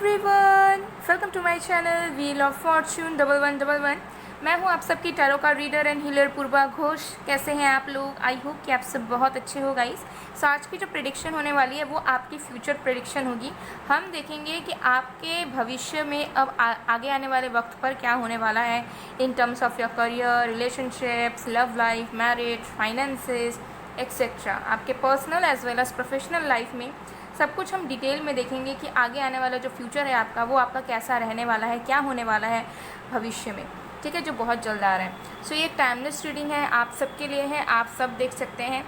Everyone, welcome to my channel wheel of fortune 1111। मैं हूं आप सबकी tarot card reader and healer Purva Ghosh. कैसे हैं आप लोग? आई होप कि आप सब बहुत अच्छे हो गाइस। सो आज की जो प्रेडिक्शन होने वाली है वो आपकी फ्यूचर प्रेडिक्शन होगी। हम देखेंगे कि आपके भविष्य में अब आगे आने वाले वक्त पर क्या होने वाला है in terms of your career, relationships, love life, marriage, finances etcetera. आपके personal as well as professional life में सब कुछ हम डिटेल में देखेंगे कि आगे आने वाला जो फ्यूचर है आपका वो आपका कैसा रहने वाला है, क्या होने वाला है भविष्य में, ठीक है, जो बहुत जल्द आ रहा है। सो ये टाइमलेस रीडिंग है, आप सबके लिए है, आप सब देख सकते हैं।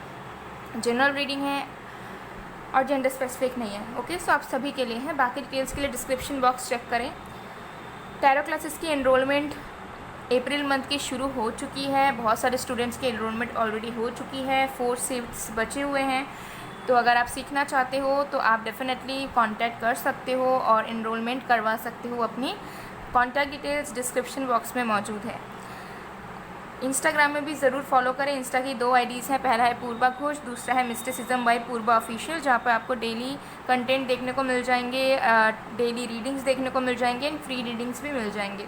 जनरल रीडिंग है और जेंडर स्पेसिफिक नहीं है। ओके, सो आप सभी के लिए है। बाकी डिटेल्स के लिए डिस्क्रिप्शन बॉक्स चेक करें। टैरो क्लासेस की एनरोलमेंट अप्रैल मंथ की शुरू हो चुकी है। बहुत सारे स्टूडेंट्स की एनरोलमेंट ऑलरेडी हो चुकी है। 4 सीट्स बचे हुए हैं। तो अगर आप सीखना चाहते हो तो आप डेफिनेटली कांटेक्ट कर सकते हो और एनरोलमेंट करवा सकते हो। अपनी कॉन्टैक्ट डिटेल्स डिस्क्रिप्शन बॉक्स में मौजूद है। इंस्टाग्राम में भी ज़रूर फॉलो करें। इंस्टा की 2 आईडीज़ हैं, पहला है पूर्वा घोष, दूसरा है मिस्टिसिज्म बाय पूर्वा ऑफिशियल, जहाँ पर आपको डेली कंटेंट देखने को मिल जाएंगे, डेली रीडिंग्स देखने को मिल जाएंगे एंड फ्री रीडिंग्स भी मिल जाएंगे।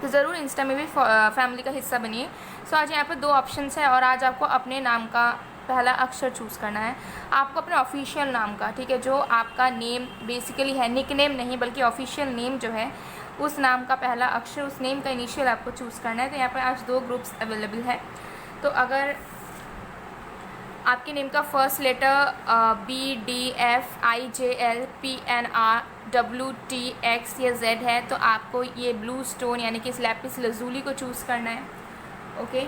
तो ज़रूर इंस्टा में भी फैमिली का हिस्सा बनिए। सो आज यहाँ पर 2 ऑप्शंस है और आज आपको अपने नाम का पहला अक्षर चूज़ करना है। आपको अपने ऑफिशियल नाम का, ठीक है, जो आपका नेम बेसिकली है, निक नेम नहीं बल्कि ऑफिशियल नेम जो है उस नाम का पहला अक्षर, उस नेम का इनिशियल आपको चूज़ करना है। तो यहाँ पर आज 2 ग्रुप्स अवेलेबल है। तो अगर आपके नेम का फर्स्ट लेटर BDFIJLPNRWTX या Z है तो आपको ये ब्लू स्टोन यानी कि लैपिस लजूली को चूज़ करना है। ओके,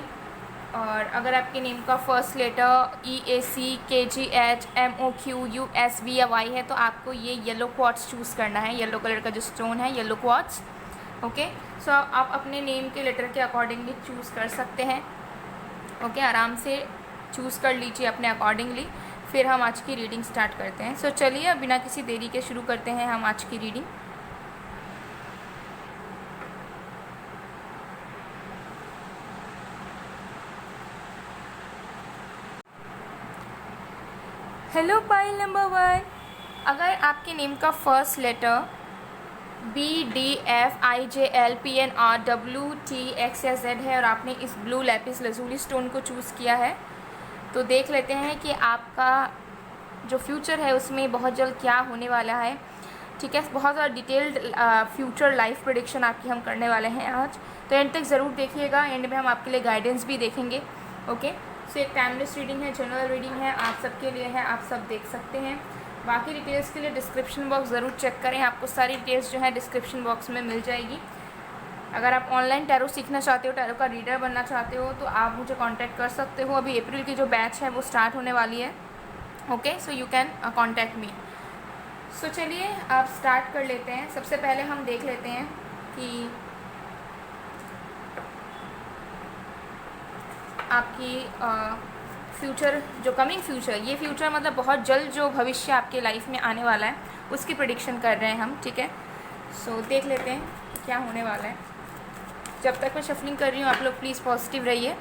और अगर आपके नेम का फर्स्ट लेटर EACKGHMOQUSV या Y है तो आपको ये येलो क्वार्ट्ज चूज़ करना है। येलो कलर का जो स्टोन है, येलो क्वार्ट्ज। ओके, सो आप अपने नेम के लेटर के अकॉर्डिंगली चूज़ कर सकते हैं। ओके, आराम से चूज़ कर लीजिए अपने अकॉर्डिंगली। फिर हम आज की रीडिंग स्टार्ट करते हैं। सो चलिए अब बिना किसी देरी के शुरू करते हैं हम आज की रीडिंग। Hello pile number 1। अगर आपके नेम का फर्स्ट लेटर BDFIJLPNRWTX या Z है और आपने इस ब्लू लैपिस लजूली स्टोन को चूज़ किया है तो देख लेते हैं कि आपका जो फ्यूचर है उसमें बहुत जल्द क्या होने वाला है। ठीक है, बहुत ज़्यादा डिटेल्ड फ्यूचर लाइफ प्रेडिक्शन आपकी हम करने वाले हैं आज, तो एंड तक ज़रूर देखिएगा। एंड में हम आपके लिए गाइडेंस भी देखेंगे। ओके, सो एक टाइमलेस रीडिंग है, जनरल रीडिंग है, आप सबके लिए है, आप सब देख सकते हैं। बाकी डिटेल्स के लिए डिस्क्रिप्शन बॉक्स ज़रूर चेक करें, आपको सारी डिटेल्स जो है डिस्क्रिप्शन बॉक्स में मिल जाएगी। अगर आप ऑनलाइन टैरो सीखना चाहते हो, टैरो का रीडर बनना चाहते हो तो आप मुझे कांटेक्ट कर सकते हो। अभी अप्रैल की जो बैच है वो स्टार्ट होने वाली है। Okay, so you can contact me. So चलिए आप स्टार्ट कर लेते हैं। सबसे पहले हम देख लेते हैं कि आपकी फ्यूचर, जो कमिंग फ्यूचर, ये फ्यूचर मतलब बहुत जल्द जो भविष्य आपके लाइफ में आने वाला है उसकी प्रेडिक्शन कर रहे हैं हम। ठीक है, सो देख लेते हैं क्या होने वाला है। जब तक मैं शफलिंग कर रही हूँ आप लोग प्लीज़ पॉजिटिव रहिए।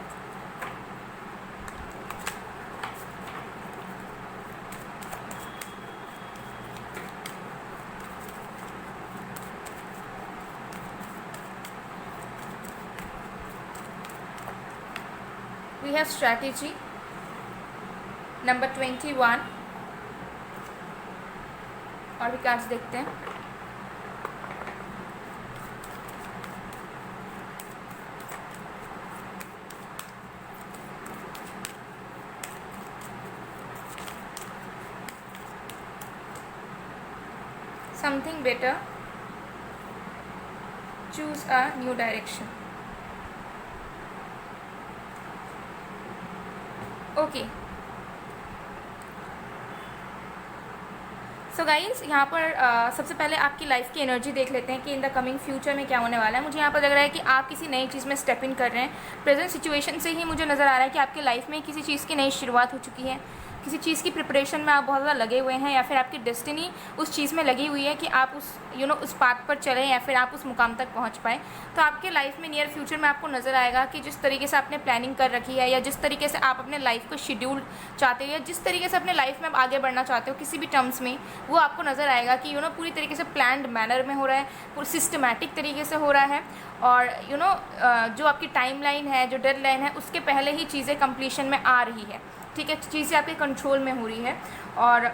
We have strategy नंबर 21 और भी कार्ड्स देखते हैं। Something better, choose a new direction। Okay, so guys यहाँ पर सबसे पहले आपकी लाइफ की एनर्जी देख लेते हैं कि इन द कमिंग फ्यूचर में क्या होने वाला है। मुझे यहाँ पर लग रहा है कि आप किसी नई चीज़ में स्टेप इन कर रहे हैं। प्रेजेंट सिचुएशन से ही मुझे नज़र आ रहा है कि आपकी लाइफ में किसी चीज़ की नई शुरुआत हो चुकी है। किसी चीज़ की प्रिपरेशन में आप बहुत ज़्यादा लगे हुए हैं, या फिर आपकी डेस्टिनी उस चीज़ में लगी हुई है कि आप उस उस पाथ पर चलें या फिर आप उस मुकाम तक पहुंच पाएँ, तो आपके लाइफ में नियर फ्यूचर में आपको नज़र आएगा कि जिस तरीके से आपने प्लानिंग कर रखी है, या जिस तरीके से आप अपने लाइफ को शेड्यूल चाहते हो, या जिस तरीके से अपने लाइफ में आप आगे बढ़ना चाहते हो किसी भी टर्म्स में, वो आपको नज़र आएगा कि पूरी तरीके से प्लान्ड मैनर में हो रहा है, पूरी सिस्टमैटिक तरीके से हो रहा है, और जो आपकी टाइमलाइन है, जो डेडलाइन है, उसके पहले ही चीज़ें कंप्लीशन में आ रही है। ठीक है, चीज़ें आपके कंट्रोल में हो रही है, और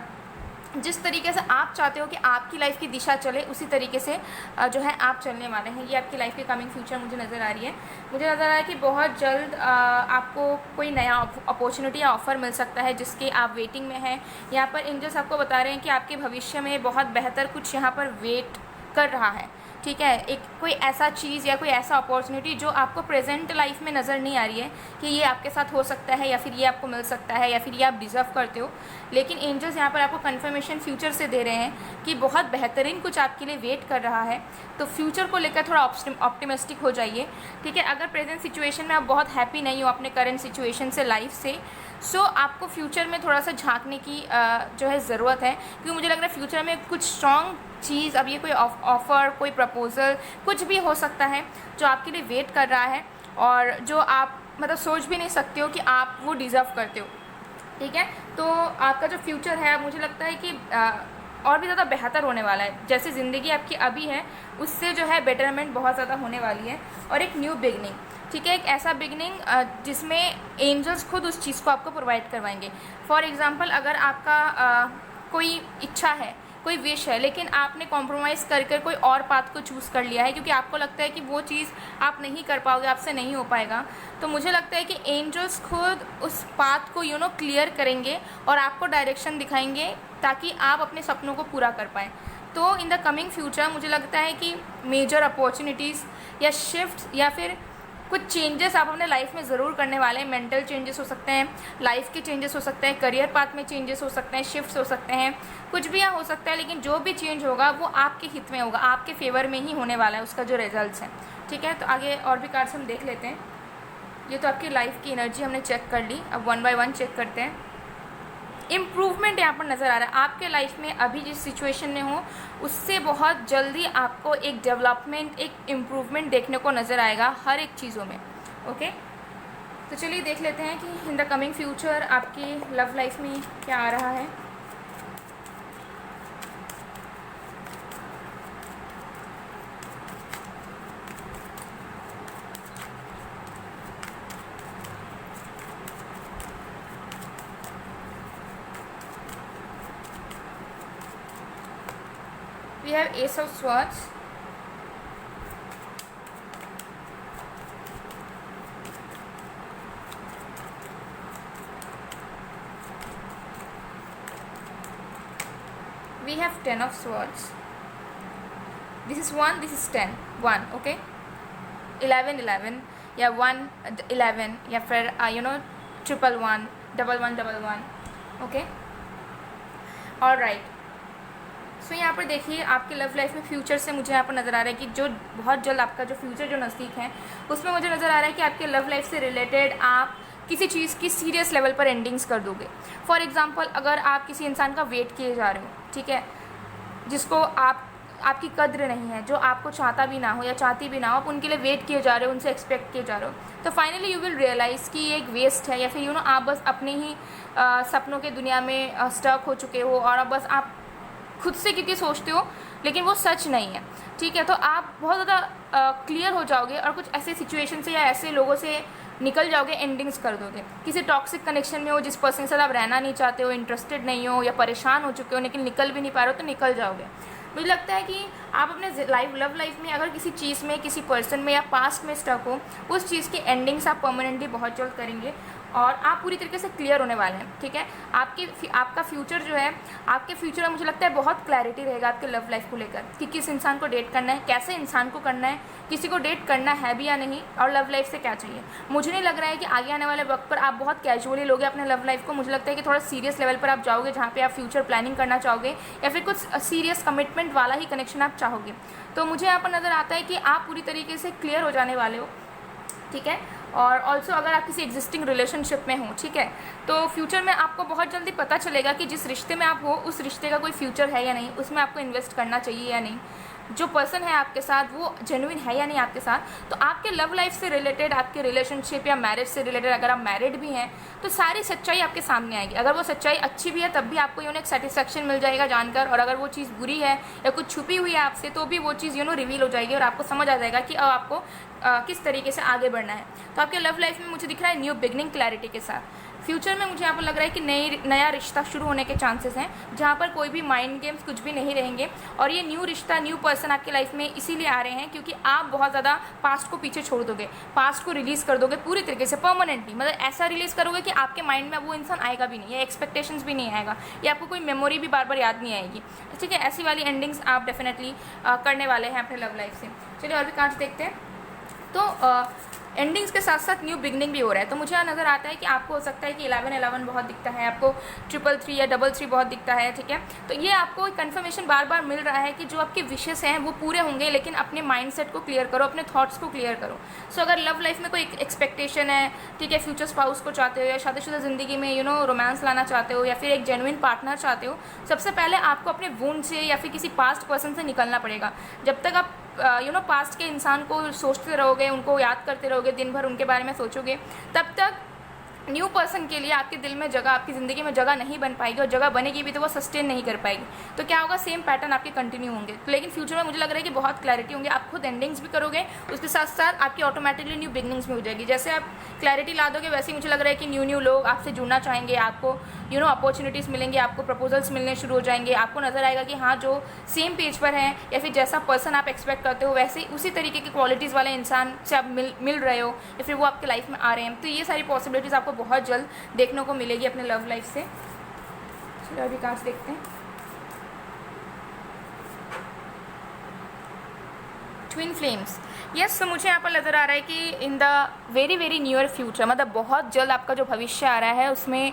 जिस तरीके से आप चाहते हो कि आपकी लाइफ की दिशा चले, उसी तरीके से जो है आप चलने वाले हैं। ये आपकी लाइफ की कमिंग फ्यूचर मुझे नज़र आ रही है। मुझे नज़र आ रहा है कि बहुत जल्द आपको कोई नया अपॉर्चुनिटी या ऑफ़र मिल सकता है जिसके आप वेटिंग में हैं। यहाँ पर एंजल्स आपको बता रहे हैं कि आपके भविष्य में बहुत बेहतर कुछ यहाँ पर वेट कर रहा है। ठीक है, एक कोई ऐसा चीज़ या कोई ऐसा अपॉर्चुनिटी जो आपको प्रेजेंट लाइफ में नज़र नहीं आ रही है कि ये आपके साथ हो सकता है, या फिर ये आपको मिल सकता है, या फिर ये आप डिज़र्व करते हो, लेकिन एंजल्स यहाँ पर आपको कंफर्मेशन फ्यूचर से दे रहे हैं कि बहुत बेहतरीन कुछ आपके लिए वेट कर रहा है। तो फ्यूचर को लेकर थोड़ा ऑप्टिमिस्टिक हो जाइए। ठीक है, अगर प्रेजेंट सिचुएशन में आप बहुत हैप्पी नहीं हो अपने करंट सिचुएशन से, लाइफ से, सो आपको फ्यूचर में थोड़ा सा झांकने की जो है ज़रूरत है, क्योंकि मुझे लग रहा है फ्यूचर में कुछ स्ट्रॉन्ग चीज़, अब ये कोई ऑफ़र, कोई प्रपोज़ल, कुछ भी हो सकता है जो आपके लिए वेट कर रहा है, और जो आप मतलब सोच भी नहीं सकते हो कि आप वो डिज़र्व करते हो। ठीक है, तो आपका जो फ्यूचर है मुझे लगता है कि और भी ज़्यादा बेहतर होने वाला है। जैसे ज़िंदगी आपकी अभी है, उससे जो है बेटरमेंट बहुत ज़्यादा होने वाली है, और एक न्यू बिगनिंग। ठीक है, एक ऐसा बिगनिंग जिसमें एंजल्स खुद उस चीज़ को आपको प्रोवाइड करवाएंगे। फॉर एग्ज़ाम्पल, अगर आपका कोई इच्छा है, कोई विश है, लेकिन आपने कॉम्प्रोमाइज़ कर कोई और पाथ को चूज़ कर लिया है क्योंकि आपको लगता है कि वो चीज़ आप नहीं कर पाओगे, आपसे नहीं हो पाएगा, तो मुझे लगता है कि एंजल्स खुद उस पाथ को क्लियर करेंगे और आपको डायरेक्शन दिखाएंगे ताकि आप अपने सपनों को पूरा कर पाएँ। तो इन द कमिंग फ्यूचर मुझे लगता है कि मेजर अपॉर्चुनिटीज़ या शिफ्ट या फिर कुछ चेंजेस आप अपने लाइफ में ज़रूर करने वाले हैं। मेंटल चेंजेस हो सकते हैं, लाइफ के चेंजेस हो सकते हैं, करियर पाथ में चेंजेस हो सकते हैं, शिफ्ट्स हो सकते हैं, कुछ भी यहाँ हो सकता है, लेकिन जो भी चेंज होगा वो आपके हित में होगा, आपके फेवर में ही होने वाला है उसका जो रिजल्ट्स हैं। ठीक है, तो आगे और भी कार्ड्स हम देख लेते हैं। ये तो आपकी लाइफ की एनर्जी हमने चेक कर ली, अब 1 बाय 1 चेक करते हैं। इम्प्रूवमेंट यहाँ पर नज़र आ रहा है आपके लाइफ में, अभी जिस सिचुएशन में हो उससे बहुत जल्दी आपको एक डेवलपमेंट, एक इम्प्रूवमेंट देखने को नज़र आएगा हर एक चीज़ों में। ओके, तो चलिए देख लेते हैं कि इन द कमिंग फ्यूचर आपकी लव लाइफ में क्या आ रहा है। We have Ace of Swords, we have 10 of Swords. This is 1, this is 10, 1, okay, 11 11 या 1 11 या फिर 111 1111, ओके, ऑलराइट। सो यहाँ पर देखिए आपके लव लाइफ में फ्यूचर से मुझे यहाँ पर नज़र आ रहा है कि जो बहुत जल्द आपका जो फ्यूचर जो नज़दीक है उसमें मुझे नज़र आ रहा है कि आपके लव लाइफ से रिलेटेड आप किसी चीज़ की सीरियस लेवल पर एंडिंग्स कर दोगे। फॉर एग्जांपल, अगर आप किसी इंसान का वेट किए जा रहे हो, ठीक है, जिसको आपकी कद्र नहीं है, जो आपको चाहता भी ना हो या चाहती भी ना हो, आप उनके लिए वेट किए जा रहे हो, उनसे एक्सपेक्ट किए जा रहे हो, तो फाइनली यू विल रियलाइज़ कि ये एक वेस्ट है, या फिर आप बस अपने ही सपनों के दुनिया में स्टक हो चुके हो, और अब बस आप खुद से कितनी सोचते हो लेकिन वो सच नहीं है। ठीक है, तो आप बहुत ज़्यादा क्लियर हो जाओगे और कुछ ऐसे सिचुएशन से या ऐसे लोगों से निकल जाओगे, एंडिंग्स कर दोगे। किसी टॉक्सिक कनेक्शन में हो जिस पर्सन के साथ आप रहना नहीं चाहते हो, इंटरेस्टेड नहीं हो या परेशान हो चुके हो लेकिन निकल भी नहीं पा रहे हो, तो निकल जाओगे। मुझे लगता है कि आप अपने लव लाइफ में अगर किसी चीज़ में, किसी पर्सन में या पास्ट में स्टक हो, उस चीज़ की एंडिंग्स आप परमानेंटली बहुत जल्द करेंगे और आप पूरी तरीके से क्लियर होने वाले हैं। ठीक है, आपका फ्यूचर जो है, आपके फ्यूचर में मुझे लगता है बहुत क्लैरिटी रहेगा आपके लव लाइफ को लेकर कि किस इंसान को डेट करना है, कैसे इंसान को करना है, किसी को डेट करना है भी या नहीं, और लव लाइफ से क्या चाहिए। मुझे नहीं लग रहा है कि आगे आने वाले वक्त पर आप बहुत कैजुअली लोगे अपने लव लाइफ को। मुझे लगता है कि थोड़ा सीरियस लेवल पर आप जाओगे, जहाँ पे आप फ्यूचर प्लानिंग करना चाहोगे या फिर कुछ सीरियस कमिटमेंट वाला ही कनेक्शन आप चाहोगे। तो मुझे यहाँ पर नज़र आता है कि आप पूरी तरीके से क्लियर हो जाने वाले हो। ठीक है, और ऑल्सो अगर आप किसी एग्जिस्टिंग रिलेशनशिप में हो, ठीक है, तो फ्यूचर में आपको बहुत जल्दी पता चलेगा कि जिस रिश्ते में आप हो उस रिश्ते का कोई फ्यूचर है या नहीं, उसमें आपको इन्वेस्ट करना चाहिए या नहीं, जो पर्सन है आपके साथ वो जेन्युइन है या नहीं आपके साथ। तो आपके लव लाइफ से रिलेटेड, आपके रिलेशनशिप या मैरिज से रिलेटेड, अगर आप मैरिड भी हैं तो सारी सच्चाई आपके सामने आएगी। अगर वो सच्चाई अच्छी भी है तब भी आपको एक सेटिस्फैक्शन मिल जाएगा जानकर, और अगर वो चीज़ बुरी है या कुछ छुपी हुई है आपसे तो भी वो चीज़ रिवील हो जाएगी और आपको समझ आ जाएगा कि अब आपको किस तरीके से आगे बढ़ना है। तो आपके लव लाइफ में मुझे दिख रहा है न्यू बिगनिंग क्लैरिटी के साथ। फ्यूचर में मुझे यहाँ पर लग रहा है कि नया रिश्ता शुरू होने के चांसेस हैं, जहाँ पर कोई भी माइंड गेम्स कुछ भी नहीं रहेंगे। और ये न्यू रिश्ता, न्यू पर्सन आपके लाइफ में इसीलिए आ रहे हैं क्योंकि आप बहुत ज़्यादा पास्ट को पीछे छोड़ दोगे, पास्ट को रिलीज़ कर दोगे पूरी तरीके से, परमानेंटली। मतलब ऐसा रिलीज़ करोगे कि आपके माइंड में वो इंसान आएगा भी नहीं, या एक्सपेक्टेशंस भी नहीं आएगा, या आपको कोई मेमोरी भी बार बार याद नहीं आएगी, ठीक है। ऐसी वाली एंडिंग्स आप डेफिनेटली करने वाले हैं अपने लव लाइफ से। चलिए और भी कार्ड्स देखते हैं। तो एंडिंग्स के साथ साथ न्यू बिगनिंग भी हो रहा है। तो मुझे यहाँ नज़र आता है कि आपको हो सकता है कि 1111 बहुत दिखता है, आपको 333 या 33 बहुत दिखता है, ठीक है। तो ये आपको कंफर्मेशन बार बार मिल रहा है कि जो आपके विशेस हैं वो पूरे होंगे, लेकिन अपने माइंडसेट को क्लियर करो, अपने थॉट्स को क्लियर करो। सो अगर लव लाइफ में कोई एक्सपेक्टेशन है, ठीक है, फ्यूचर स्पाउस को चाहते हो, या शादीशुदा ज़िंदगी में रोमांस लाना चाहते हो, या फिर एक जेन्युइन पार्टनर चाहते हो, सबसे पहले आपको अपने वुंड से या फिर किसी पास्ट पर्सन से निकलना पड़ेगा। जब तक आप पास्ट के इंसान को सोचते रहोगे, उनको याद करते रहोगे, दिन भर उनके बारे में सोचोगे, तब तक न्यू पर्सन के लिए आपके दिल में जगह, आपकी ज़िंदगी में जगह नहीं बन पाएगी, और जगह बनेगी भी तो वो सस्टेन नहीं कर पाएगी। तो क्या होगा, सेम पैटर्न आपके कंटिन्यू होंगे। लेकिन फ्यूचर में मुझे लग रहा है कि बहुत क्लैरिटी होंगे, आप खुद एंडिंग्स भी करोगे, उसके साथ साथ आपकी ऑटोमेटिकली न्यू बिगनिंग्स भी हो जाएगी। जैसे आप क्लैरिटी ला दोगे वैसे ही मुझे लग रहा है कि न्यू लोग आपसे जुड़ना चाहेंगे, आपको अपॉर्चुनिटीज़ मिलेंगे, आपको प्रपोजल्स मिलने शुरू हो जाएंगे, आपको नजर आएगा कि हाँ जो सेम पेज पर हैं, या फिर जैसा पर्सन आप एक्सपेक्ट करते हो वैसे ही उसी तरीके की क्वालिटीज़ वाले इंसान से आप मिल रहे हो, या फिर वो आपके लाइफ में आ रहे हैं। तो ये सारी पॉसिबिलिटीज़ आपको बहुत जल्द देखने को मिलेगी अपने लव लाइफ से। चलो अभी कार्ड्स देखते हैं। Twin flames, yes. तो मुझे यहाँ पर नज़र आ रहा है कि in the very very near future, मतलब बहुत जल्द आपका जो भविष्य आ रहा है उसमें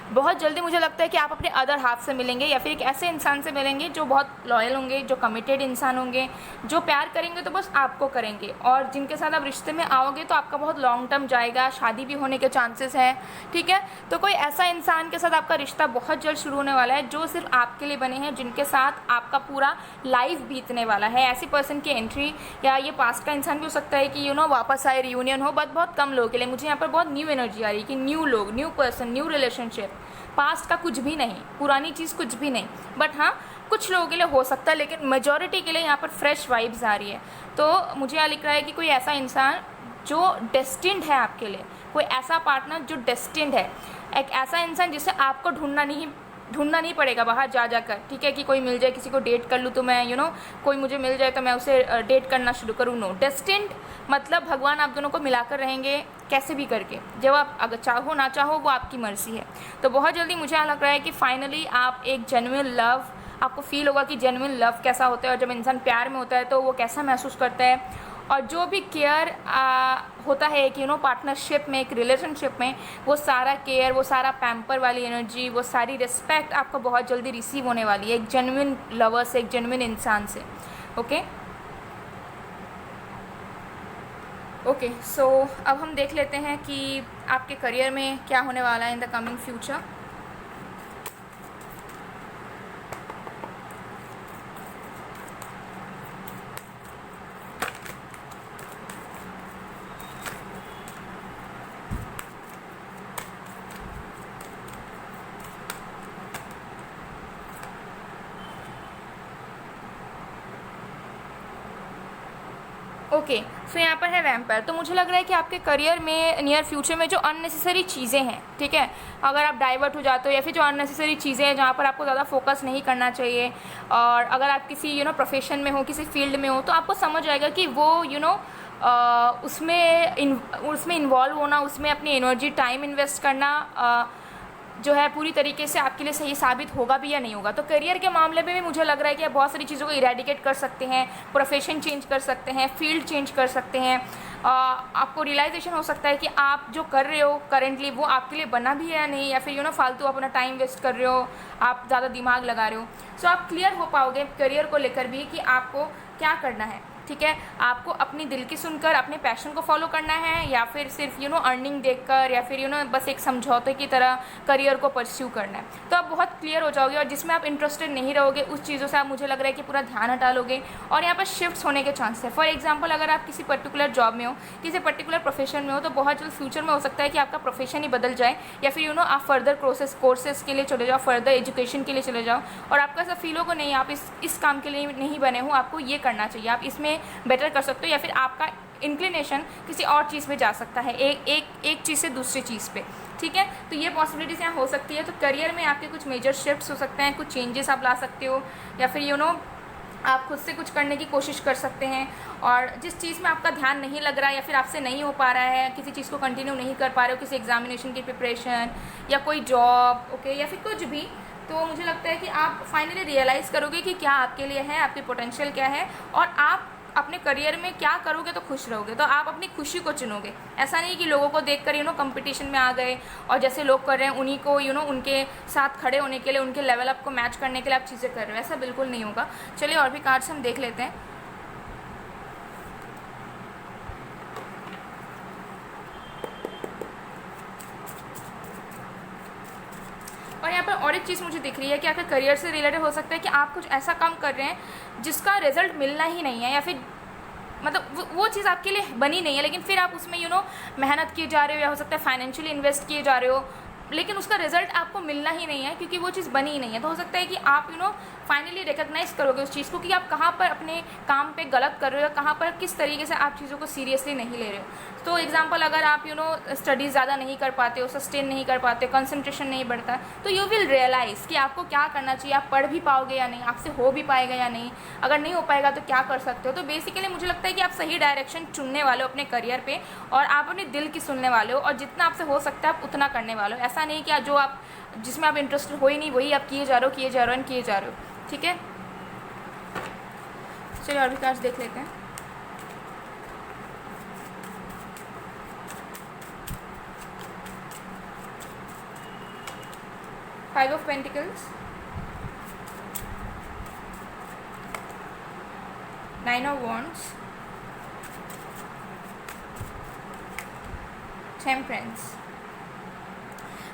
बहुत जल्दी मुझे लगता है कि आप अपने अदर हाफ से मिलेंगे, या फिर एक ऐसे इंसान से मिलेंगे जो बहुत लॉयल होंगे, जो कमिटेड इंसान होंगे, जो प्यार करेंगे तो बस आपको करेंगे, और जिनके साथ आप रिश्ते में आओगे तो आपका बहुत लॉन्ग टर्म जाएगा, शादी भी होने के चांसेस हैं, ठीक है। तो कोई ऐसा इंसान के साथ आपका रिश्ता बहुत जल्द शुरू होने वाला है जो सिर्फ आपके लिए बने हैं, जिनके साथ आपका पूरा लाइफ बीतने वाला है। ऐसी पर्सन की एंट्री, या ये पास्ट का इंसान भी हो सकता है कि वापस आए, रियूनियन हो, बट बहुत कम लोगों के लिए। मुझे यहाँ पर बहुत न्यू एनर्जी आ रही है कि न्यू लोग, new person, new relationship, past का कुछ भी नहीं, पुरानी चीज़ कुछ भी नहीं, बट हाँ कुछ लोगों के लिए हो सकता है, लेकिन मेजॉरिटी के लिए यहाँ पर फ्रेश वाइब्स आ रही है। तो मुझे यहाँ लिख रहा है कि कोई ऐसा इंसान जो डेस्टिन्ड है आपके लिए, कोई ऐसा पार्टनर जो डेस्टिन्ड है, एक ऐसा इंसान जिसे आपको ढूंढना नहीं पड़ेगा बाहर जाकर, ठीक है, कि कोई मिल जाए, किसी को डेट कर लूँ तो मैं कोई मुझे मिल जाए तो मैं उसे डेट करना शुरू करूँ। नो, डेस्टिन्ड मतलब भगवान आप दोनों को मिलाकर रहेंगे कैसे भी करके, जब आप अगर चाहो ना चाहो वो आपकी मर्जी है। तो बहुत जल्दी मुझे यहाँ लग रहा है कि फाइनली आप एक जेन्युइन लव, आपको फील होगा कि जेन्युइन लव कैसा होता है, और जब इंसान प्यार में होता है तो वो कैसा महसूस करता है, और जो भी केयर होता है एक पार्टनरशिप में, एक रिलेशनशिप में, वो सारा केयर, वो सारा पैम्पर वाली एनर्जी, वो सारी रिस्पेक्ट आपको बहुत जल्दी रिसीव होने वाली है एक जेन्युइन लवर से, एक जेन्युइन इंसान से। ओके, सो अब हम देख लेते हैं कि आपके करियर में क्या होने वाला है in the coming future. Okay, so यहाँ पर है वैम्पायर। तो मुझे लग रहा है कि आपके करियर में नियर फ्यूचर में जो अननेसेसरी चीज़ें हैं, ठीक है, अगर आप डाइवर्ट हो जाते हो, या फिर जो अननेसेसरी चीज़ें हैं जहाँ पर आपको ज़्यादा फोकस नहीं करना चाहिए, और अगर आप किसी प्रोफेशन में हो, किसी फील्ड में हो, तो आपको समझ आएगा कि वो उसमें इन्वॉल्व होना, उसमें अपनी एनर्जी, टाइम इन्वेस्ट करना जो है पूरी तरीके से आपके लिए सही साबित होगा भी या नहीं होगा। तो करियर के मामले में भी मुझे लग रहा है कि आप बहुत सारी चीज़ों को इरेडिकेट कर सकते हैं, प्रोफेशन चेंज कर सकते हैं, फील्ड चेंज कर सकते हैं। आपको रियलाइजेशन हो सकता है कि आप जो कर रहे हो करेंटली वो आपके लिए बना भी है या नहीं, या फिर फालतू अपना टाइम वेस्ट कर रहे हो, आप ज़्यादा दिमाग लगा रहे हो। सो आप क्लियर हो पाओगे करियर को लेकर भी कि आपको क्या करना है। ठीक है, आपको अपनी दिल की सुनकर अपने पैशन को फॉलो करना है या फिर सिर्फ अर्निंग देखकर या फिर बस एक समझौते की तरह करियर को परस्यू करना है। तो आप बहुत क्लियर हो जाओगे और जिसमें आप इंटरेस्टेड नहीं रहोगे उस चीज़ों से आप, मुझे लग रहा है कि पूरा ध्यान हटा लोगे और यहाँ पर शिफ्ट होने के चांस है। फॉर एग्जाम्पल, अगर आप किसी पर्टिकुलर जॉब में हो, किसी पर्टिकुलर प्रोफेशन में हो, तो बहुत जल्द फ्यूचर में हो सकता है कि आपका प्रोफेशन ही बदल जाए या फिर आप फर्दर कोर्सेज के लिए चले जाओ, फर्दर एजुकेशन के लिए चले जाओ और आपका ऐसा फील हो कि नहीं, आप इस काम के लिए नहीं बने हो, आपको ये करना चाहिए, आप इसमें बेटर कर सकते हो या फिर आपका इंक्लिनेशन किसी और चीज़ पे जा सकता है, एक चीज़ से दूसरी चीज़ पे। ठीक है, तो ये पॉसिबिलिटीज़ यहाँ हो सकती है। तो करियर में आपके कुछ मेजर शिफ्ट्स हो सकते हैं, कुछ चेंजेस आप ला सकते हो या फिर आप खुद से कुछ करने की कोशिश कर सकते हैं और जिस चीज़ में आपका ध्यान नहीं लग रहा है या फिर आपसे नहीं हो पा रहा है, किसी चीज़ को कंटिन्यू नहीं कर पा रहे हो, किसी एग्जामिनेशन की प्रिपरेशन या कोई जॉब, ओके, या फिर कुछ भी, तो मुझे लगता है कि आप फाइनली रियलाइज़ करोगे कि क्या आपके लिए है, आपकी पोटेंशियल क्या है और आप अपने करियर में क्या करोगे तो खुश रहोगे। तो आप अपनी खुशी को चुनोगे। ऐसा नहीं कि लोगों को देखकर कंपटीशन में आ गए और जैसे लोग कर रहे हैं उन्हीं को उनके साथ खड़े होने के लिए, उनके लेवल अप को मैच करने के लिए आप चीज़ें कर रहे हो, ऐसा बिल्कुल नहीं होगा। चलिए और भी कार्ड्स हम देख लेते हैं। और यहाँ पर और एक चीज़ मुझे दिख रही है कि आपके करियर से रिलेटेड हो सकता है कि आप कुछ ऐसा काम कर रहे हैं जिसका रिजल्ट मिलना ही नहीं है या फिर मतलब वो चीज़ आपके लिए बनी नहीं है, लेकिन फिर आप उसमें मेहनत किए जा रहे हो या हो सकता है फाइनेंशियली इन्वेस्ट किए जा रहे हो, लेकिन उसका रिजल्ट आपको मिलना ही नहीं है क्योंकि वो चीज़ बनी ही नहीं है। तो हो सकता है कि आप फाइनली रिकग्नाइज करोगे उस चीज़ को कि आप कहाँ पर अपने काम पे गलत कर रहे हो, कहाँ पर किस तरीके से आप चीज़ों को सीरियसली नहीं ले रहे हो। तो एग्जांपल, अगर आप स्टडीज़ ज़्यादा नहीं कर पाते हो, सस्टेन नहीं कर पाते, कंसंट्रेशन नहीं बढ़ता, तो यू विल रियलाइज़ कि आपको क्या करना चाहिए, आप पढ़ भी पाओगे या नहीं, आपसे हो भी पाएगा या नहीं, अगर नहीं हो पाएगा तो क्या कर सकते हो। तो बेसिकली मुझे लगता है कि आप सही डायरेक्शन चुनने वाले हो अपने करियर पे और आप अपने दिल की सुनने वाले हो और जितना आपसे हो सकता है आप उतना करने वाले हो। ऐसा नहीं कि जो आप जिसमें आप इंटरेस्टेड हो ही नहीं वही आप किए जा रहे हो। ठीक है, चलिए और भी कार्ड्स देख लेते हैं। Five of pentacles, nine of wands, temperance.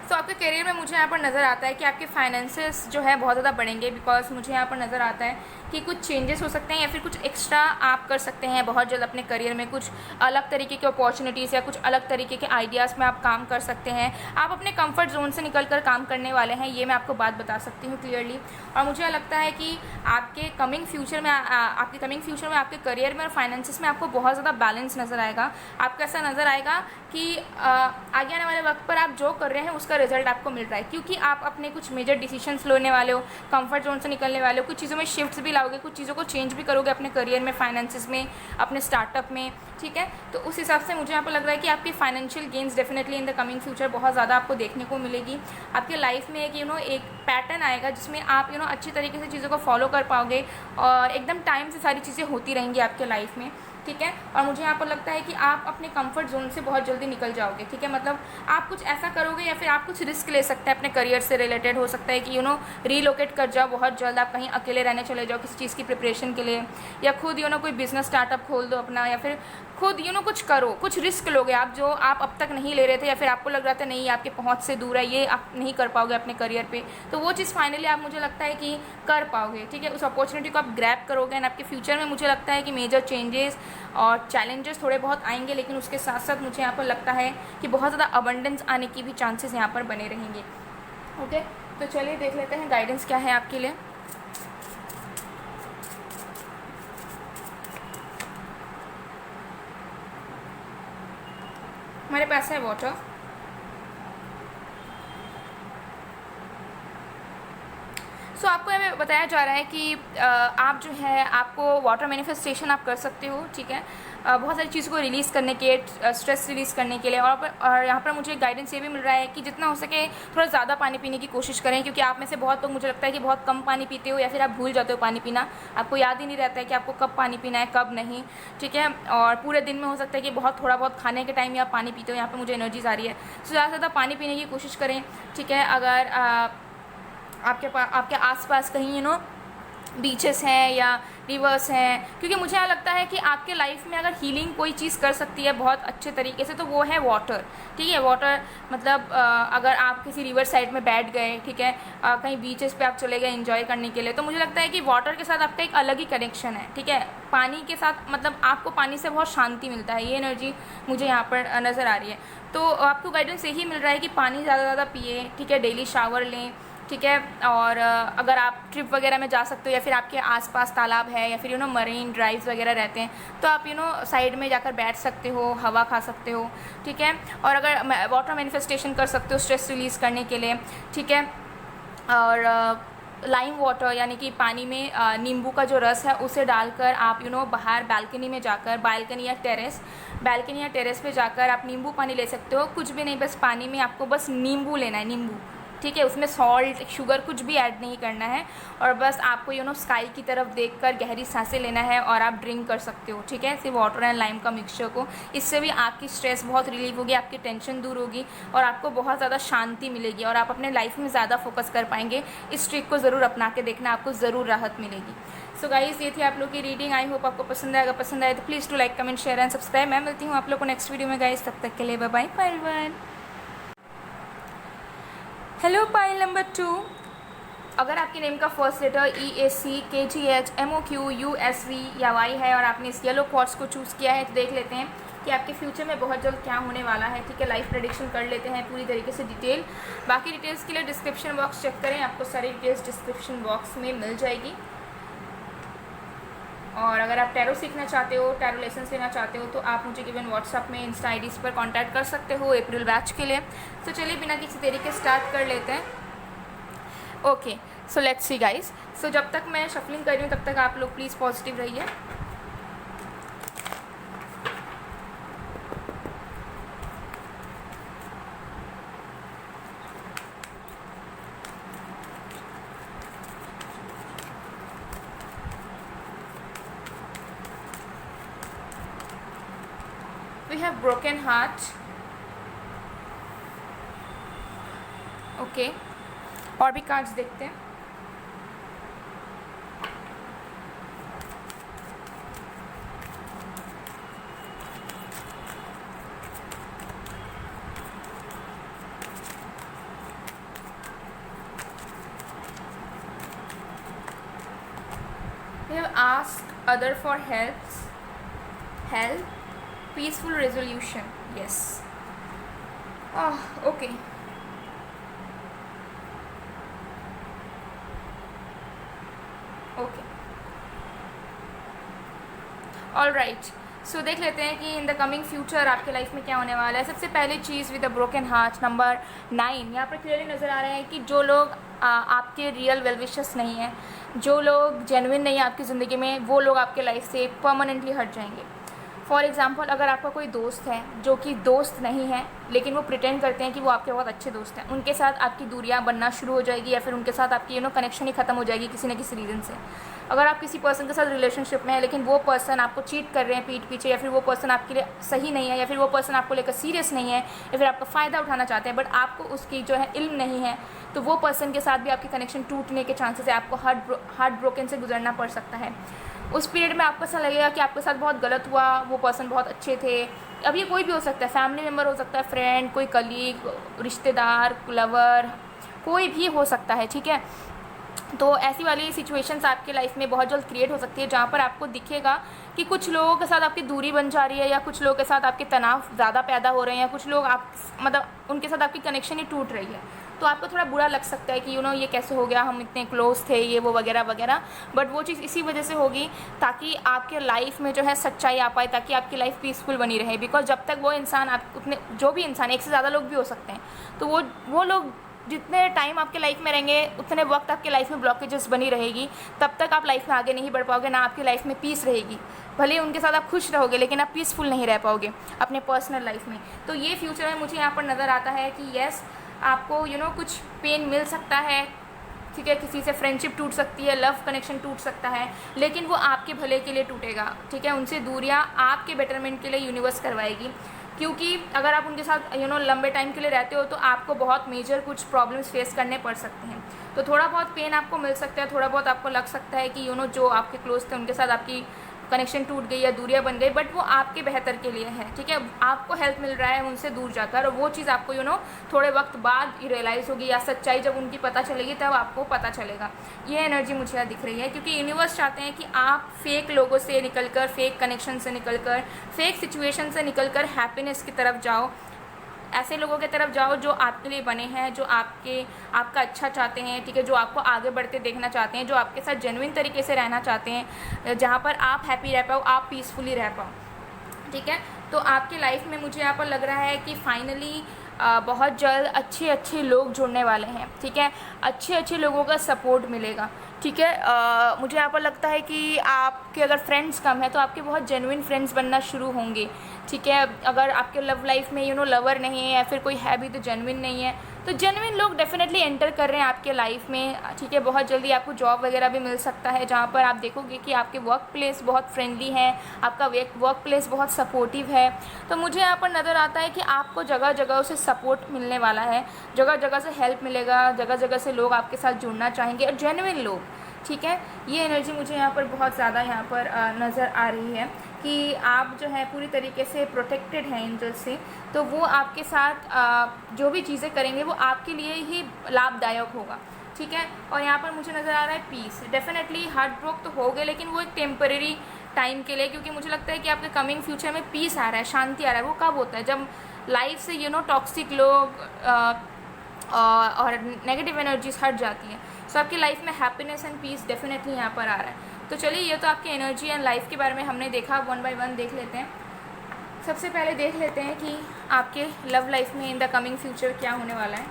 तो आपके करियर में मुझे यहाँ पर नज़र आता है कि आपके फाइनेंसेस जो है बहुत ज़्यादा बढ़ेंगे, बिकॉज मुझे यहाँ पर नज़र आता है कि कुछ चेंजेस हो सकते हैं या फिर कुछ एक्स्ट्रा आप कर सकते हैं बहुत जल्द अपने करियर में, कुछ अलग तरीके के अपॉर्चुनिटीज़ या कुछ अलग तरीके के आइडियाज़ में आप काम कर सकते हैं। आप अपने कंफर्ट जोन से निकलकर काम करने वाले हैं, ये मैं आपको बात बता सकती हूँ क्लियरली। और मुझे लगता है कि आपके कमिंग फ्यूचर में आपके करियर में और फाइनेंसिस में आपको बहुत ज़्यादा बैलेंस नज़र आएगा। आपको ऐसा नज़र आएगा कि आगे आने वाले वक्त पर आप जो कर रहे हैं उसका रिजल्ट आपको मिल रहा है क्योंकि आप अपने कुछ मेजर डिसीजंस लेने वाले हो, कंफर्ट जोन से निकलने वाले हो, कुछ चीज़ों में शिफ्ट्स भी लाओगे, कुछ चीज़ों को चेंज भी करोगे अपने करियर में, फाइनेंसिस में, अपने स्टार्टअप में। ठीक है, तो उस हिसाब से मुझे यहाँ पर लग रहा है कि आपकी financial gains definitely in the coming future बहुत ज़्यादा आपको देखने को मिलेगी। आपके लाइफ में एक पैटर्न आएगा जिसमें आप अच्छी तरीके से चीज़ों को फॉलो कर पाओगे और एकदम टाइम से सारी चीज़ें होती रहेंगी आपके लाइफ में। ठीक है, और मुझे यहाँ पर लगता है कि आप अपने कंफर्ट जोन से बहुत जल्दी निकल जाओगे। ठीक है, मतलब आप कुछ ऐसा करोगे या फिर आप कुछ रिस्क ले सकते हैं अपने करियर से रिलेटेड। हो सकता है कि रीलोकेट कर जाओ बहुत जल्द, आप कहीं अकेले रहने चले जाओ किसी चीज़ की प्रिपरेशन के लिए, या खुद कोई बिजनेस स्टार्टअप खोल दो अपना, या फिर खुद कुछ करो, कुछ रिस्क लोगे आप जो आप अब तक नहीं ले रहे थे या फिर आपको लग रहा था नहीं आपके पहुंच से दूर है, ये आप नहीं कर पाओगे अपने करियर पे, तो वो चीज़ फाइनली आप मुझे लगता है कि कर पाओगे। ठीक है, उस अपॉर्चुनिटी को आप ग्रैब करोगे एंड आपके फ्यूचर में मुझे लगता है कि मेजर चेंजेस और चैलेंजेस थोड़े बहुत आएंगे, लेकिन उसके साथ साथ मुझे यहाँ पर लगता है कि बहुत ज़्यादा अबंडेंस आने की भी चांसेस यहाँ पर बने रहेंगे। ओके, तो चलिए देख लेते हैं गाइडेंस क्या है आपके लिए। हमारे पास है वाटर, सो आपको यहाँ बताया जा रहा है कि आप जो है आपको वाटर मैनिफेस्टेशन आप कर सकते हो। ठीक है, बहुत सारी चीज़ों को रिलीज़ करने के, स्ट्रेस रिलीज़ करने के लिए, और यहाँ पर मुझे गाइडेंस ये भी मिल रहा है कि जितना हो सके थोड़ा ज़्यादा पानी पीने की कोशिश करें, क्योंकि आप में से बहुत लोग मुझे लगता है कि बहुत कम पानी पीते हो या फिर आप भूल जाते हो पानी पीना, आपको याद ही नहीं रहता है कि आपको कब पानी पीना है कब नहीं। ठीक है, और पूरे दिन में हो सकता है कि थोड़ा बहुत खाने के टाइम ही आप पानी पीते हो, यहाँ पर मुझे एनर्जीज आ रही है, सो ज़्यादा से ज़्यादा पानी पीने की कोशिश करें। ठीक है, अगर आपके आसपास कहीं बीचेस हैं या रिवर्स हैं, क्योंकि मुझे यहाँ लगता है कि आपके लाइफ में अगर हीलिंग कोई चीज़ कर सकती है बहुत अच्छे तरीके से तो वो है वाटर। ठीक है, वाटर मतलब अगर आप किसी रिवर साइड में बैठ गए, ठीक है, कहीं बीचेस पे आप चले गए एंजॉय करने के लिए, तो मुझे लगता है कि वाटर के साथ आपका एक अलग ही कनेक्शन है। ठीक है, पानी के साथ मतलब आपको पानी से बहुत शांति मिलता है, ये एनर्जी मुझे यहाँ पर नज़र आ रही है। तो आपको गाइडेंस यही मिल रहा है कि पानी ज़्यादा ज़्यादा पिए, ठीक है, डेली शावर लें, ठीक है। और अगर आप ट्रिप वगैरह में जा सकते हो या फिर आपके आसपास तालाब है या फिर मरीन ड्राइव्स वगैरह रहते हैं तो आप साइड में जाकर बैठ सकते हो, हवा खा सकते हो, ठीक है। और अगर वाटर मैनिफेस्टेशन कर सकते हो स्ट्रेस रिलीज़ करने के लिए, ठीक है। और लाइम वाटर यानी कि पानी में नींबू का जो रस है उसे डालकर आप बाहर बालकनी में जाकर, बालकनी या टेरेस पे जाकर आप नींबू पानी ले सकते हो। कुछ भी नहीं, बस पानी में आपको बस नींबू लेना है, नींबू, ठीक है। उसमें सॉल्ट, शुगर कुछ भी ऐड नहीं करना है और बस आपको स्काई की तरफ देखकर गहरी सांसें लेना है और आप ड्रिंक कर सकते हो, ठीक है, सिर्फ वाटर एंड लाइम का मिक्सचर को। इससे भी आपकी स्ट्रेस बहुत रिलीव होगी, आपकी टेंशन दूर होगी और आपको बहुत ज़्यादा शांति मिलेगी और आप अपने लाइफ में ज़्यादा फोकस कर पाएंगे। इस ट्रिक को ज़रूर अपना के देखना, आपको ज़रूर राहत मिलेगी। सो गाइस, ये थी आप लोग की रीडिंग। आई होप आपको पसंद आएगा। पसंद आए तो please to like, comment, share and subscribe. मैं मिलती हूँ आप लोग को नेक्स्ट वीडियो में गाइस, तब तक के लिए bye bye pile 1। Hello pile number 2, अगर आपके नेम का first letter EAC KGH MOQ USV या Y है और आपने इस येलो क्वार्ट्ज को चूज़ किया है तो देख लेते हैं कि आपके फ्यूचर में बहुत जल्द क्या होने वाला है। ठीक है, लाइफ प्रेडिक्शन कर लेते हैं पूरी तरीके से डिटेल। बाकी डिटेल्स के लिए डिस्क्रिप्शन बॉक्स चेक करें, आपको सारी डिटेल्स डिस्क्रिप्शन बॉक्स में मिल जाएगी। और अगर आप टैरो सीखना चाहते हो, टैरो लेसन्स लेना चाहते हो तो आप मुझे गिवन व्हाट्सअप में, इंस्टा आईडीज़ पर कांटेक्ट कर सकते हो अप्रैल बैच के लिए। तो चलिए बिना किसी देरी के स्टार्ट कर लेते हैं। Okay, so let's see guys. So जब तक मैं शफलिंग कर रही हूँ तब तक आप लोग प्लीज़ पॉजिटिव रहिए। We have broken heart. Okay, और भी कार्ड्स देखते हैं। We have asked other for help, peaceful resolution. Yes. Okay. Okay, all right. So देख लेते हैं कि इन द कमिंग फ्यूचर आपके लाइफ में क्या होने वाला है। सबसे पहली चीज़ with a broken heart number 9, यहाँ पर क्लियरली नज़र आ रहे हैं कि जो लोग आपके रियल वेल विशर्स नहीं हैं, जो लोग जेन्युइन नहीं है आपकी ज़िंदगी में, वो लोग आपके लाइफ से परमानेंटली हट जाएंगे। फॉर एग्ज़ाम्पल, अगर आपका कोई दोस्त है जो कि दोस्त नहीं है लेकिन वो प्रिटेंड करते हैं कि वो आपके बहुत अच्छे दोस्त हैं, उनके साथ आपकी दूरियां बनना शुरू हो जाएगी या फिर उनके साथ आपकी कनेक्शन ही ख़त्म हो जाएगी किसी न किसी रीज़न से। अगर आप किसी पर्सन के साथ रिलेशनशिप में है लेकिन वो पर्सन आपको चीट कर रहे हैं पीठ पीछे, या फिर वो पर्सन आपके लिए सही नहीं है, या फिर वो पर्सन आपको लेकर सीरियस नहीं है, या फिर आपका फ़ायदा उठाना चाहते हैं बट आपको उसकी जो है इल्म नहीं है, तो वो पर्सन के साथ भी आपकी कनेक्शन टूटने के चांसेस है। आपको हार्ट ब्रोकन से गुजरना पड़ सकता है। उस पीरियड में आपको ऐसा लगेगा कि आपके साथ बहुत गलत हुआ, वो पर्सन बहुत अच्छे थे। अब ये कोई भी हो सकता है, फैमिली मेम्बर हो सकता है, फ्रेंड, कोई कलीग, रिश्तेदार, लवर, कोई भी हो सकता है, ठीक है। तो ऐसी वाली सिचुएशंस आपके लाइफ में बहुत जल्द क्रिएट हो सकती है जहाँ पर आपको दिखेगा कि कुछ लोगों के साथ आपकी दूरी बन जा रही है, या कुछ लोगों के साथ आपके तनाव ज़्यादा पैदा हो रहे हैं, या कुछ लोग आप मतलब उनके साथ आपकी कनेक्शन ही टूट रही है। तो आपको थोड़ा बुरा लग सकता है कि ये कैसे हो गया, हम इतने क्लोज थे, ये वो वगैरह वगैरह। बट वो चीज़ इसी वजह से होगी ताकि आपके लाइफ में जो है सच्चाई आ पाए, ताकि आपकी लाइफ पीसफुल बनी रहे। बिकॉज जब तक वो इंसान, आप उतने जो भी इंसान, एक से ज़्यादा लोग भी हो सकते हैं, तो वो लोग जितने टाइम आपके लाइफ में रहेंगे उतने वक्त आपके लाइफ में ब्लॉकेजेस बनी रहेगी, तब तक आप लाइफ में आगे नहीं बढ़ पाओगे, ना आपकी लाइफ में पीस रहेगी। भले उनके साथ आप खुश रहोगे लेकिन आप पीसफुल नहीं रह पाओगे अपने पर्सनल लाइफ में। तो ये फ्यूचर में मुझे यहाँ पर नज़र आता है कि येस, आपको कुछ पेन मिल सकता है, ठीक है, किसी से फ्रेंडशिप टूट सकती है, लव कनेक्शन टूट सकता है, लेकिन वो आपके भले के लिए टूटेगा, ठीक है। उनसे दूरियाँ आपके बेटरमेंट के लिए यूनिवर्स करवाएगी क्योंकि अगर आप उनके साथ लंबे टाइम के लिए रहते हो तो आपको बहुत मेजर कुछ प्रॉब्लम्स फेस करने पड़ सकते हैं। तो थोड़ा बहुत पेन आपको मिल सकता है, थोड़ा बहुत आपको लग सकता है कि जो आपके क्लोज थे उनके साथ आपकी कनेक्शन टूट गई या दूरियां बन गई, बट वो आपके बेहतर के लिए है, ठीक है। आपको हेल्प मिल रहा है उनसे दूर जाकर, और वो चीज़ आपको थोड़े वक्त बाद रियलाइज़ होगी, या सच्चाई जब उनकी पता चलेगी तब आपको पता चलेगा। ये एनर्जी मुझे यहाँ दिख रही है, क्योंकि यूनिवर्स चाहते हैं कि आप फेक लोगों से निकलकर, फेक कनेक्शन से निकलकर, फेक सिचुएशन से निकलकर हैप्पीनेस की तरफ जाओ। ऐसे लोगों की तरफ जाओ जो आपके लिए बने हैं, जो आपका अच्छा चाहते हैं, ठीक है, जो आपको आगे बढ़ते देखना चाहते हैं, जो आपके साथ जेन्युइन तरीके से रहना चाहते हैं, जहाँ पर आप हैप्पी रह पाओ, आप पीसफुली रह पाओ, ठीक है। तो आपकी लाइफ में मुझे यहाँ पर लग रहा है कि फाइनली बहुत जल्द अच्छे लोग जुड़ने वाले हैं, ठीक है। अच्छे लोगों का सपोर्ट मिलेगा, ठीक है। मुझे यहाँ पर लगता है कि आपके अगर फ्रेंड्स कम है तो आपके बहुत जेन्युइन फ्रेंड्स बनना शुरू होंगे, ठीक है। अगर आपके लव लाइफ में लवर नहीं है या फिर कोई है भी तो जेन्युइन नहीं है, तो जेन्युइन लोग डेफिनेटली एंटर कर रहे हैं आपके लाइफ में, ठीक है। बहुत जल्दी आपको जॉब वगैरह भी मिल सकता है, जहाँ पर आप देखोगे कि आपके वर्क प्लेस बहुत फ्रेंडली है, आपका वर्क प्लेस बहुत सपोर्टिव है। तो मुझे यहाँ पर नज़र आता है कि आपको जगह जगह से सपोर्ट मिलने वाला है, जगह जगह से हेल्प मिलेगा, जगह जगह से लोग आपके साथ जुड़ना चाहेंगे, और जेन्युइन लोग, ठीक है। ये एनर्जी मुझे यहाँ पर बहुत ज़्यादा यहाँ पर नज़र आ रही है कि आप जो है पूरी तरीके से प्रोटेक्टेड हैं एंजल से, तो वो आपके साथ जो भी चीज़ें करेंगे वो आपके लिए ही लाभदायक होगा, ठीक है। और यहाँ पर मुझे नज़र आ रहा है पीस। डेफिनेटली हार्ट ब्रोक तो हो गए, लेकिन वो एक टेम्परेरी टाइम के लिए, क्योंकि मुझे लगता है कि आपके कमिंग फ्यूचर में पीस आ रहा है, शांति आ रहा है। वो कब होता है? जब लाइफ से टॉक्सिक लोग और नेगेटिव एनर्जीज हट जाती हैं। सो आपकी लाइफ में हैप्पीनेस एंड पीस डेफिनेटली यहाँ पर आ रहा है। तो चलिए, ये तो आपकी एनर्जी एंड लाइफ के बारे में हमने देखा, वन बाय वन देख लेते हैं। सबसे पहले देख लेते हैं कि आपके लव लाइफ में इन द कमिंग फ्यूचर क्या होने वाला है।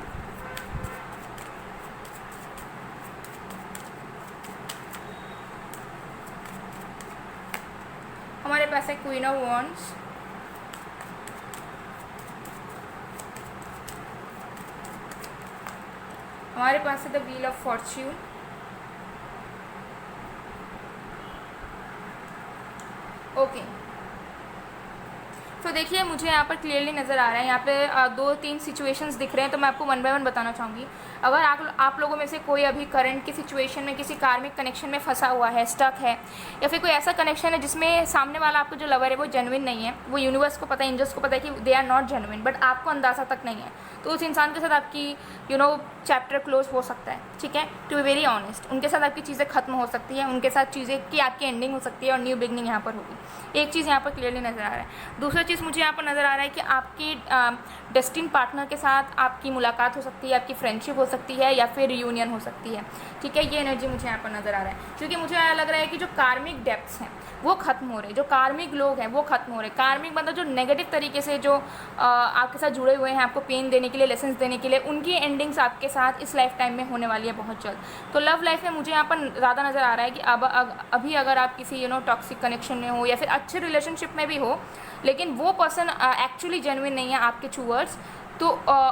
हमारे पास है क्वीन ऑफ वॉन्ड्स, हमारे पास है the wheel of Fortune, okay. तो देखिए, मुझे यहाँ पर क्लियरली नज़र आ रहा है, यहाँ पे 2-3 सिचुएशंस दिख रहे हैं, तो मैं आपको वन बाय वन बताना चाहूँगी। अगर आप लोगों में से कोई अभी करंट की सिचुएशन में किसी कार्मिक कनेक्शन में फंसा हुआ है, स्टक है, या फिर कोई ऐसा कनेक्शन है जिसमें सामने वाला आपको जो लवर है वो जेन्युइन नहीं है, वो यूनिवर्स को पता है, एंजल्स को पता है कि they are not genuine, but आपको अंदाज़ा तक नहीं है, तो उस इंसान के साथ आपकी चैप्टर क्लोज हो सकता है, ठीक है। टू बी वेरी ऑनेस्ट, उनके साथ आपकी चीज़ें खत्म हो सकती है, उनके साथ चीज़ें की आपकी एंडिंग हो सकती है और न्यू बिगनिंग यहाँ पर होगी। एक चीज़ यहाँ पर क्लियरली नज़र आ रहा है। दूसरा चीज़ मुझे यहाँ पर नज़र आ रहा है कि आपकी डेस्टिन पार्टनर के साथ आपकी मुलाकात हो सकती है, आपकी फ्रेंडशिप हो सकती है, या फिर रियूनियन हो सकती है, ठीक है। ये एनर्जी मुझे यहाँ पर नज़र आ रहा है, क्योंकि मुझे लग रहा है कि जो कार्मिक डेप्थ्स हैं वो ख़त्म हो रहे हैं, जो कार्मिक लोग हैं वो ख़त्म हो रहे हैं। कार्मिक मतलब जो नेगेटिव तरीके से जो आपके साथ जुड़े हुए हैं, आपको पेन देने के लिए, लेसन्स देने के लिए, उनकी एंडिंग्स आपके साथ इस लाइफ टाइम में होने वाली है बहुत जल्द। तो लव लाइफ में मुझे यहाँ पर ज़्यादा नज़र आ रहा है कि अभी अगर आप किसी टॉक्सिक कनेक्शन में हो या फिर अच्छे रिलेशनशिप में भी हो, लेकिन वो पर्सन एक्चुअली जेन्युइन नहीं है आपके टूवर्ड्स, तो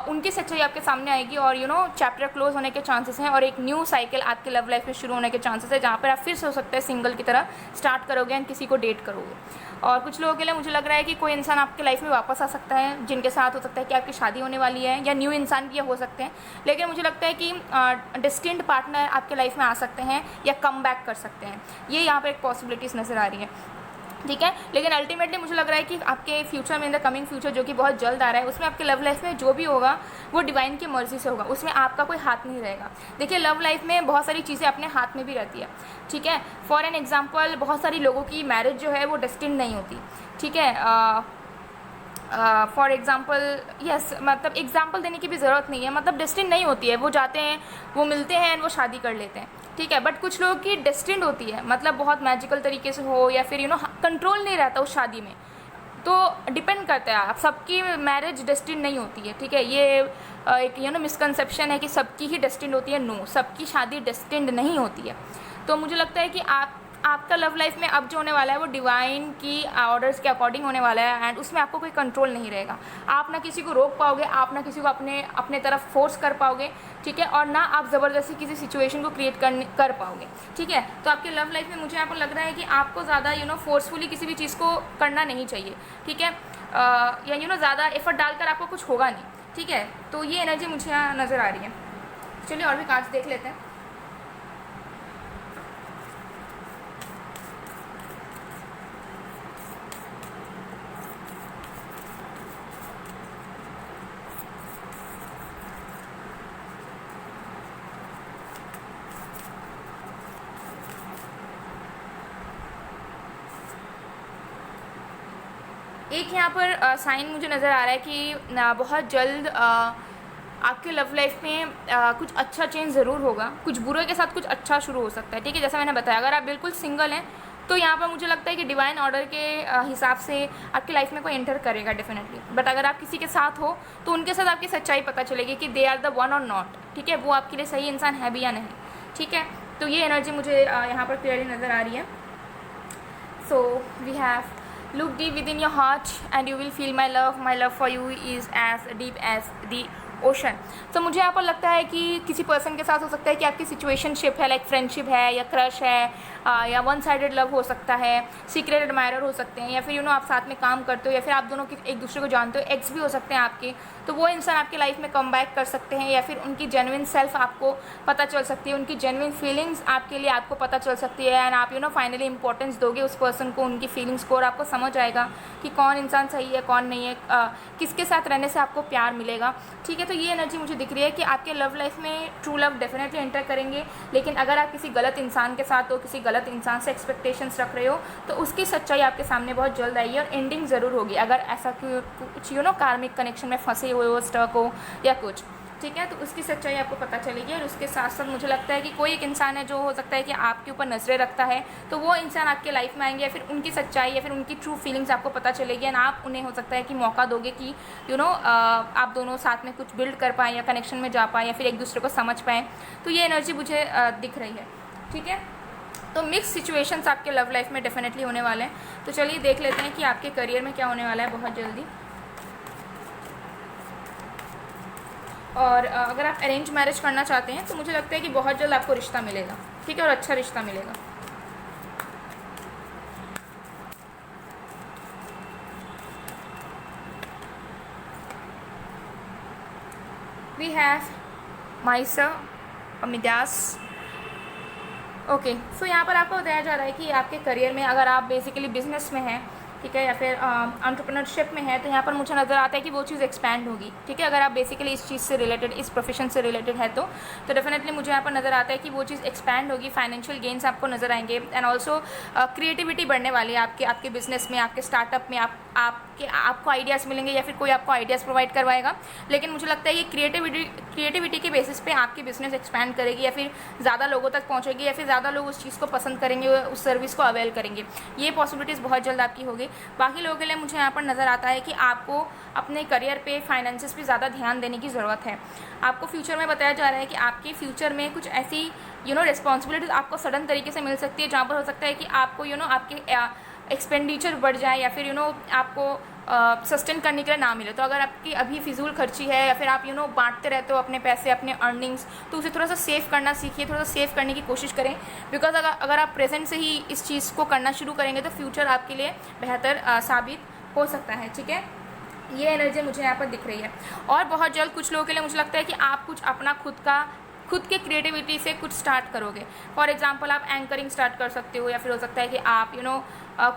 उनकी सच्चाई आपके सामने आएगी और चैप्टर क्लोज होने के चांसेस हैं, और एक न्यू साइकिल आपके लव लाइफ में शुरू होने के चांसेस है, जहाँ पर आप फिर से हो सकता है सिंगल की तरह स्टार्ट करोगे एंड किसी को डेट करोगे। और कुछ लोगों के लिए मुझे लग रहा है कि कोई इंसान आपके लाइफ में वापस आ सकता है, जिनके साथ हो सकता है कि आपकी शादी होने वाली है, या न्यू इंसान भी हो सकते हैं, लेकिन मुझे लगता है कि डिस्टिंक्ट पार्टनर आपके लाइफ में आ सकते हैं या कम बैक कर सकते हैं। ये यहाँ पर एक पॉसिबिलिटीज़ नज़र आ रही है, ठीक है। लेकिन अल्टीमेटली मुझे लग रहा है कि आपके फ्यूचर में, इन द कमिंग फ्यूचर जो कि बहुत जल्द आ रहा है, उसमें आपके लव लाइफ में जो भी होगा वो डिवाइन की मर्जी से होगा, उसमें आपका कोई हाथ नहीं रहेगा। देखिए, लव लाइफ में बहुत सारी चीज़ें अपने हाथ में भी रहती है, ठीक है। फॉर एन एग्जाम्पल, बहुत सारी लोगों की मैरिज जो है वो डेस्टिन्ड नहीं होती, ठीक है। फॉर एग्ज़ाम्पल, यस, मतलब एग्जाम्पल देने की भी ज़रूरत नहीं है, मतलब डेस्टिन्ड नहीं होती है, वो जाते हैं, वो मिलते हैं एंड वो शादी कर लेते हैं, ठीक है। बट कुछ लोगों की डेस्टिन्ड होती है, मतलब बहुत मैजिकल तरीके से हो, या फिर कंट्रोल नहीं रहता उस शादी में, तो डिपेंड करता है। आप सबकी मैरिज डेस्टिन्ड नहीं होती है, ठीक है। ये एक मिसकंसेप्शन है कि सबकी ही डेस्टिन्ड होती है। नो, सबकी शादी डेस्टिन्ड नहीं होती है। तो मुझे लगता है कि आपका लव लाइफ में अब जो होने वाला है वो डिवाइन की ऑर्डर्स के अकॉर्डिंग होने वाला है, एंड उसमें आपको कोई कंट्रोल नहीं रहेगा। आप ना किसी को रोक पाओगे, आप ना किसी को अपने तरफ फोर्स कर पाओगे, ठीक है, और ना आप ज़बरदस्ती किसी सिचुएशन को क्रिएट कर पाओगे, ठीक है। तो आपके लव लाइफ में मुझे यहाँ पर लग रहा है कि आपको ज़्यादा फोर्सफुली किसी भी चीज़ को करना नहीं चाहिए, ठीक है। या ज़्यादा एफर्ट डालकर आपको कुछ होगा नहीं, ठीक है। तो ये एनर्जी मुझे यहाँ नज़र आ रही है। चलिए और भी कार्ड्स देख लेते हैं। एक यहाँ पर साइन मुझे नज़र आ रहा है कि बहुत जल्द आपके लव लाइफ में कुछ अच्छा चेंज ज़रूर होगा, कुछ बुरे के साथ कुछ अच्छा शुरू हो सकता है, ठीक है। जैसा मैंने बताया, अगर आप बिल्कुल सिंगल हैं तो यहाँ पर मुझे लगता है कि डिवाइन ऑर्डर के हिसाब से आपकी लाइफ में कोई एंटर करेगा डेफिनेटली। बट अगर आप किसी के साथ हो तो उनके साथ आपकी सच्चाई पता चलेगी कि दे आर द वन और नॉट, ठीक है, वो आपके लिए सही इंसान है भी या नहीं, ठीक है। तो ये एनर्जी मुझे यहाँ पर क्लियरली नज़र आ रही है। So we have look deep within your heart and you will feel my love for you is as deep as the ocean. तो मुझे यहाँ पर लगता है कि किसी पर्सन के साथ हो सकता है कि आपकी सिचुएशनशिप है, लाइक फ्रेंडशिप है या क्रश है, या वन साइडेड लव हो सकता है, सीक्रेट एडमायरर हो सकते हैं, या फिर आप साथ में काम करते हो, या फिर आप दोनों एक दूसरे को जानते हो, एक्स भी हो सकते हैं आपके। तो वो इंसान आपकी लाइफ में कम बैक कर सकते हैं, या फिर उनकी जेन्युइन सेल्फ आपको पता चल सकती है, उनकी जेन्युइन फीलिंग्स आपके लिए आपको पता चल सकती है, एंड आप फाइनली इंपॉर्टेंस दोगे उस पर्सन को, उनकी फीलिंग्स को, और आपको समझ आएगा कि कौन इंसान सही है कौन नहीं है, किसके साथ रहने से आपको प्यार मिलेगा, ठीक है। तो ये एनर्जी मुझे दिख रही है कि आपके लव लाइफ में ट्रू लव डेफिनेटली एंटर करेंगे। लेकिन अगर आप किसी गलत इंसान के साथ हो, किसी गलत इंसान से एक्सपेक्टेशंस रख रहे हो, तो उसकी सच्चाई आपके सामने बहुत जल्द आएगी और एंडिंग ज़रूर होगी। अगर ऐसा कुछ कार्मिक कनेक्शन में फंसे हुए हो, स्टक हो या कुछ, ठीक है, तो उसकी सच्चाई आपको पता चलेगी। और उसके साथ साथ मुझे लगता है कि कोई एक इंसान है जो हो सकता है कि आपके ऊपर नज़रें रखता है, तो वो इंसान आपके लाइफ में आएंगे, या फिर उनकी सच्चाई या फिर उनकी ट्रू फीलिंग्स आपको पता चलेगी, एंड आप उन्हें हो सकता है कि मौका दोगे कि आप दोनों साथ में कुछ बिल्ड कर पाएँ या कनेक्शन में जा पाएँ या फिर एक दूसरे को समझ पाएँ। तो ये एनर्जी मुझे दिख रही है, ठीक है। तो मिक्स सिचुएशंस आपके लव लाइफ में डेफिनेटली होने वाले हैं। तो चलिए देख लेते हैं कि आपके करियर में क्या होने वाला है बहुत जल्दी। और अगर आप अरेंज मैरिज करना चाहते हैं तो मुझे लगता है कि बहुत जल्द आपको रिश्ता मिलेगा, ठीक है, और अच्छा रिश्ता मिलेगा। वी हैव माइसा मिडास। ओके, सो यहाँ पर आपको बताया जा रहा है कि आपके करियर में अगर आप बेसिकली बिजनेस में हैं, ठीक है, या फिर एंटरप्रेन्योरशिप में है, तो यहाँ पर मुझे नज़र आता है कि वो चीज़ एक्सपैंड होगी, ठीक है। अगर आप बेसिकली इस चीज़ से रिलेटेड, इस प्रोफेशन से रिलेटेड है तो डेफिनेटली मुझे यहाँ पर नज़र आता है कि वो चीज़ एक्सपैंड होगी, फाइनेंशियल गेन्स आपको नज़र आएंगे, एंड ऑल्सो क्रिएटिविटी बढ़ने वाली है आपके बिजनेस में, आपके स्टार्टअप में। आपको आइडियाज़ मिलेंगे या फिर कोई आपको आइडियाज़ प्रोवाइड करवाएगा। लेकिन मुझे लगता है ये क्रिएटिविटी के बेसिस पे आपकी बिज़नेस एक्सपैंड करेगी, या फिर ज़्यादा लोगों तक पहुँचेगी, या फिर ज़्यादा लोग उस चीज़ को पसंद करेंगे, उस सर्विस को अवेल करेंगे। ये पॉसिबिलिटीज़ बहुत जल्द आपकी होगी। बाकी लोगों के लिए मुझे यहाँ पर नज़र आता है कि आपको अपने करियर पे, फाइनेंसेस पे ज़्यादा ध्यान देने की ज़रूरत है। आपको फ्यूचर में बताया जा रहा है कि आपके फ्यूचर में कुछ ऐसी रिस्पॉन्सिबिलिटीज़ आपको सडन तरीके से मिल सकती है, जहाँ पर हो सकता है कि आपको आपके एक्सपेंडिचर बढ़ जाए, या फिर आपको सस्टेन करने के लिए ना मिले। तो अगर आपकी अभी फिजूल खर्ची है, या फिर आप बांटते रहते हो अपने पैसे, अपने अर्निंग्स, तो उसे थोड़ा सा सेव करना सीखिए, थोड़ा सा सेव करने की कोशिश करें। बिकॉज अगर आप प्रेजेंट से ही इस चीज़ को करना शुरू करेंगे तो फ्यूचर आपके लिए बेहतर साबित हो सकता है, ठीक है। ये एनर्जी मुझे यहाँ पर दिख रही है। और बहुत जल्द कुछ लोगों के लिए मुझे लगता है कि आप कुछ अपना खुद के क्रिएटिविटी से कुछ स्टार्ट करोगे। फॉर एग्जांपल आप एंकरिंग स्टार्ट कर सकते हो, या फिर हो सकता है कि आप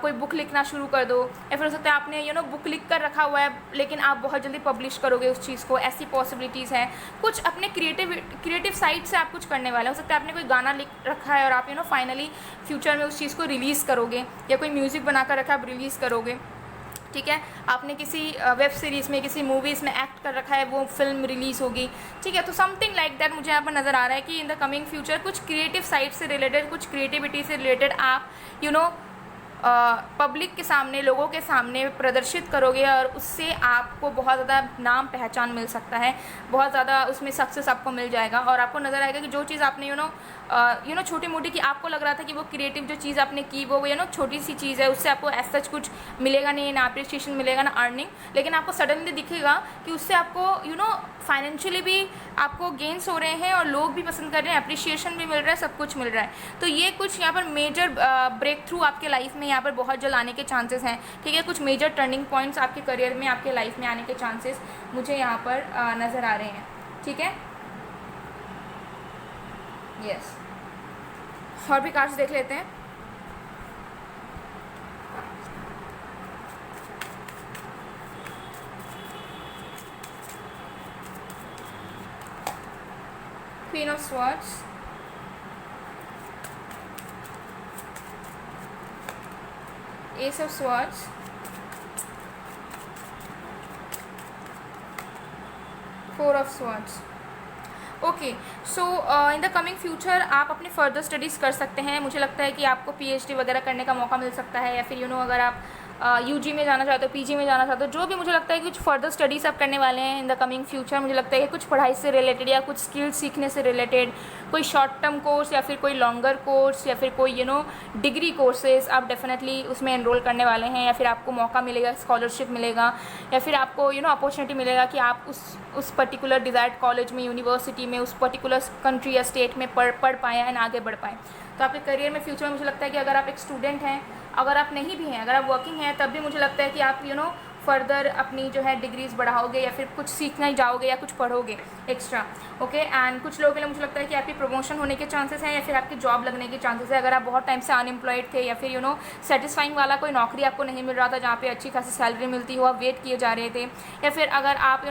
कोई बुक लिखना शुरू कर दो, या फिर हो सकता है आपने बुक लिख कर रखा हुआ है लेकिन आप बहुत जल्दी पब्लिश करोगे उस चीज़ को। ऐसी पॉसिबिलिटीज़ हैं। कुछ अपने क्रिएटिव साइड से आप कुछ करने वाले हो सकता है। आपने कोई गाना लिख रखा है और आप फाइनली फ्यूचर में उस चीज़ को रिलीज़ करोगे, या कोई म्यूज़िक बनाकर रखा है आप रिलीज़ करोगे, ठीक है। आपने किसी वेब सीरीज़ में, किसी मूवीज़ में एक्ट कर रखा है, वो फिल्म रिलीज़ होगी, ठीक है। तो समथिंग लाइक दैट मुझे यहाँ पर नज़र आ रहा है कि इन द कमिंग फ्यूचर कुछ क्रिएटिव साइड से रिलेटेड, कुछ क्रिएटिविटी से रिलेटेड आप पब्लिक के सामने, लोगों के सामने प्रदर्शित करोगे, और उससे आपको बहुत ज़्यादा नाम पहचान मिल सकता है, बहुत ज़्यादा उसमें सक्सेस आपको मिल जाएगा। और आपको नज़र आएगा कि जो चीज़ आपने छोटी मोटी की आपको लग रहा था कि वो क्रिएटिव जो चीज़ आपने की वो छोटी सी चीज़ है, उससे आपको एज सच कुछ मिलेगा नहीं, ना अप्रिसिएशन मिलेगा, ना अर्निंग, लेकिन आपको सडनली दिखेगा कि उससे आपको फाइनेंशियली भी आपको गेन्स हो रहे हैं, और लोग भी पसंद कर रहे हैं, अप्रिसिएशन भी मिल रहा है, सब कुछ मिल रहा है। तो ये कुछ यहाँ पर मेजर ब्रेक थ्रू आपके लाइफ में यहाँ पर बहुत जल्द आने के चांसेस हैं, ठीक है। कुछ मेजर टर्निंग पॉइंट्स आपके करियर में, आपके लाइफ में आने के चांसेस मुझे यहाँ पर नज़र आ रहे हैं, ठीक है। यस, और भी कार्ड्स देख लेते हैं। Queen of swords, S of swords, four of swords. Okay, so in the coming future आप अपने फर्दर स्टडीज़ कर सकते हैं। मुझे लगता है कि आपको पीएचडी वगैरह करने का मौका मिल सकता है, या फिर अगर आप यूजी में जाना चाहते हो, पीजी में जाना चाहते हो, जो भी, मुझे लगता है कि कुछ फर्दर स्टडीज़ आप करने वाले हैं इन द कमिंग फ्यूचर। मुझे लगता है कि कुछ पढ़ाई से रिलेटेड या कुछ स्किल्स सीखने से रिलेटेड कोई शॉर्ट टर्म कोर्स या फिर कोई लॉन्गर कोर्स या फिर कोई डिग्री कोर्सेज आप डेफिनेटली उसमें एनरोल करने वाले हैं, या फिर आपको मौका मिलेगा, स्कॉलरशिप मिलेगा, या फिर आपको अपॉर्चुनिटी मिलेगा कि आप उस पर्टिकुलर डिज़ायर्ड कॉलेज में, यूनिवर्सिटी में, उस पर्टिकुलर कंट्री या स्टेट में पढ़ पाएँ एंड आगे बढ़ पाएँ। तो आपके करियर में, फ्यूचर में, मुझे लगता है कि अगर आप एक स्टूडेंट हैं, अगर आप नहीं भी हैं, अगर आप वर्किंग हैं, तब भी मुझे लगता है कि आप फर्दर अपनी जो है डिग्रीज़ बढ़ाओगे या फिर कुछ सीखने जाओगे या कुछ पढ़ोगे एक्स्ट्रा, ओके। एंड कुछ लोगों के लिए मुझे लगता है कि आपकी प्रमोशन होने के चांसेस हैं, या फिर आपकी जॉब लगने के चांसेस है। अगर आप बहुत टाइम से अनएम्प्लॉयड थे, या फिर सेटिस्फाइंग वाला कोई नौकरी आपको नहीं मिल रहा था जहाँ पे अच्छी खासी सैलरी मिलती हो, आप वेट किए जा रहे थे, या फिर अगर आप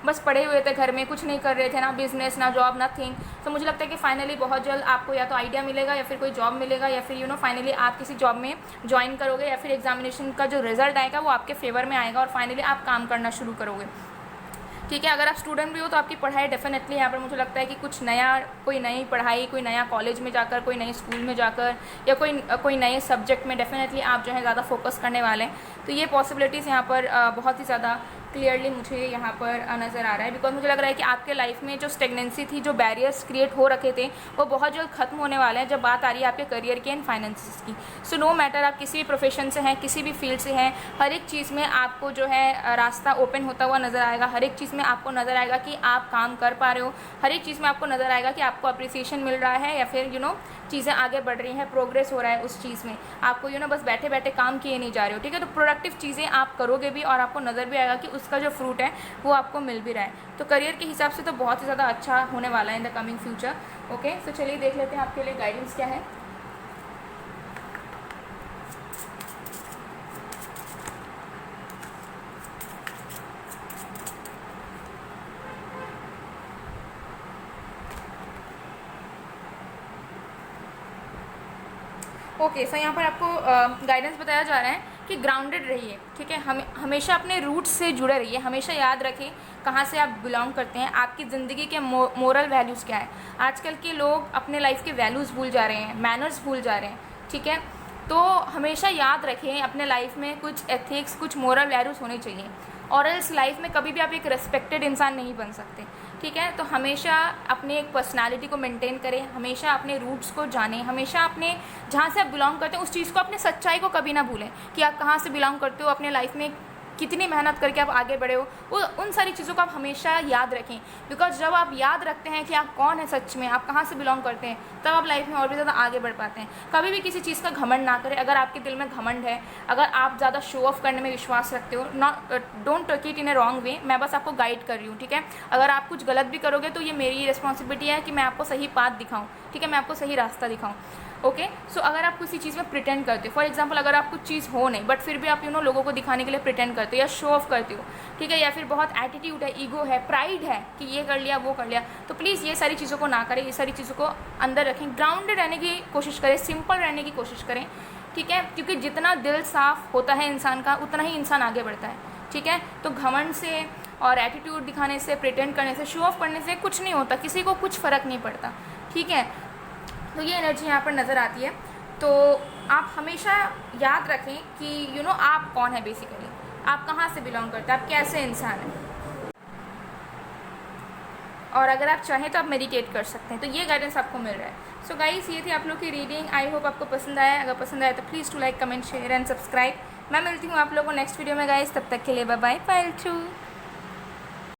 बस पढ़े हुए थे घर में, कुछ नहीं कर रहे थे, ना बिजनेस ना जॉब नथिंग, तो मुझे लगता है कि फाइनली बहुत जल्द आपको या तो आइडिया मिलेगा या फिर कोई जॉब मिलेगा, या फिर फाइनली आप किसी जॉब में ज्वाइन करोगे, या फिर एग्जामिनेशन का जो रिजल्ट आएगा वो आपके फेवर में आएगा और फाइनली आप काम करना शुरू करोगे, ठीक है। अगर आप स्टूडेंट भी हो तो आपकी पढ़ाई डेफिनेटली यहाँ पर मुझे लगता है कि कुछ नया, कोई नई पढ़ाई, कोई नया कॉलेज में जाकर, कोई नए स्कूल में जाकर, या कोई नए सब्जेक्ट में डेफिनेटली आप जो है ज़्यादा फोकस करने वाले हैं। तो ये पॉसिबिलिटीज़ यहाँ पर बहुत ही ज़्यादा क्लियरली मुझे यहाँ पर नज़र आ रहा है, बिकॉज मुझे लग रहा है कि आपके लाइफ में जो स्टेगनेंसी थी, जो बैरियर्स क्रिएट हो रखे थे, वो बहुत जल्द खत्म होने वाले हैं जब बात आ रही है आपके करियर की एंड फाइनेंसिस की। सो नो मैटर आप किसी भी प्रोफेशन से हैं, किसी भी फील्ड से हैं, हर एक चीज़ में आपको जो है रास्ता ओपन होता हुआ नज़र आएगा, हर एक चीज़ में आपको नज़र आएगा कि आप काम कर पा रहे हो, हर एक चीज़ में आपको नज़र आएगा कि आपको अप्रिसिएशन मिल रहा है, या फिर चीज़ें आगे बढ़ रही हैं, प्रोग्रेस हो रहा है उस चीज़ में, आपको बस बैठे बैठे काम किए नहीं जा रहे हो, ठीक है। तो प्रोडक्टिव चीज़ें आप करोगे भी और आपको नज़र भी आएगा कि उसका जो फ्रूट है वो आपको मिल भी रहा है। तो करियर के हिसाब से तो बहुत ही ज़्यादा अच्छा होने वाला है in the coming future, okay. तो चलिए देख लेते हैं आपके लिए गाइडेंस क्या है। ओके, सो यहाँ पर आपको गाइडेंस बताया जा रहा है कि ग्राउंडेड रहिए, ठीक है। हमेशा अपने रूट्स से जुड़े रहिए, हमेशा याद रखें कहाँ से आप बिलोंग करते हैं, आपकी ज़िंदगी के मोरल वैल्यूज़ क्या है। आजकल के लोग अपने लाइफ के वैल्यूज़ भूल जा रहे हैं, मैनर्स भूल जा रहे हैं, ठीक है। तो हमेशा याद रखें अपने लाइफ में कुछ एथिक्स, कुछ मोरल वैल्यूज़ होने चाहिए, और एल्स लाइफ में कभी भी आप एक रेस्पेक्टेड इंसान नहीं बन सकते, ठीक है। तो हमेशा अपने एक पर्सनालिटी को मेंटेन करें, हमेशा अपने रूट्स को जानें, हमेशा अपने जहाँ से आप बिलोंग करते हैं उस चीज़ को, अपने सच्चाई को कभी ना भूलें कि आप कहाँ से बिलोंग करते हो, अपने लाइफ में कितनी मेहनत करके आप आगे बढ़े हो, उन सारी चीज़ों को आप हमेशा याद रखें। बिकॉज जब आप याद रखते हैं कि आप कौन है सच में, आप कहाँ से बिलोंग करते हैं, तब आप लाइफ में और भी ज़्यादा आगे बढ़ पाते हैं। कभी भी किसी चीज़ का घमंड ना करें। अगर आपके दिल में घमंड है, अगर आप ज़्यादा शो ऑफ करने में विश्वास रखते हो, not don't take it in a wrong way, मैं बस आपको गाइड कर रही हूँ, ठीक है। अगर आप कुछ गलत भी करोगे तो ये मेरी रिस्पॉन्सिबिलिटी है कि मैं आपको सही पाथ दिखाऊँ, ठीक है, मैं आपको सही रास्ता दिखाऊँ, ओके। सो अगर आप किसी चीज़ में प्रिटेंड करते हो, फॉर एग्जांपल अगर आप कुछ चीज़ हो नहीं बट फिर भी आप लोगों को दिखाने के लिए प्रिटेंड करते हो या शो ऑफ करते हो, ठीक है, या फिर बहुत एटीट्यूड है, ईगो है, प्राइड है कि ये कर लिया वो कर लिया, तो प्लीज़ ये सारी चीज़ों को ना करें, ये सारी चीज़ों को अंदर रखें, ग्राउंडेड रहने की कोशिश करें, सिंपल रहने की कोशिश करें, ठीक है। क्योंकि जितना दिल साफ होता है इंसान का, उतना ही इंसान आगे बढ़ता है, ठीक है। तो घमंड से और एटीट्यूड दिखाने से, प्रिटेंड करने से, शो ऑफ करने से कुछ नहीं होता, किसी को कुछ फ़र्क नहीं पड़ता, ठीक है। तो ये एनर्जी यहाँ पर नज़र आती है। तो आप हमेशा याद रखें कि आप कौन है, बेसिकली आप कहाँ से बिलोंग करते हैं, आप कैसे इंसान हैं, और अगर आप चाहें तो आप मेडिटेट कर सकते हैं। तो ये गाइडेंस आपको मिल रहा है। सो गाइस, ये थी आप लोग की रीडिंग। आई होप आपको पसंद आया। अगर पसंद आया तो please to like, comment, share and subscribe. मैं मिलती हूँ आप लोगों को नेक्स्ट वीडियो में गाइस, तब तक के लिए बाय बाय, फाइल 2।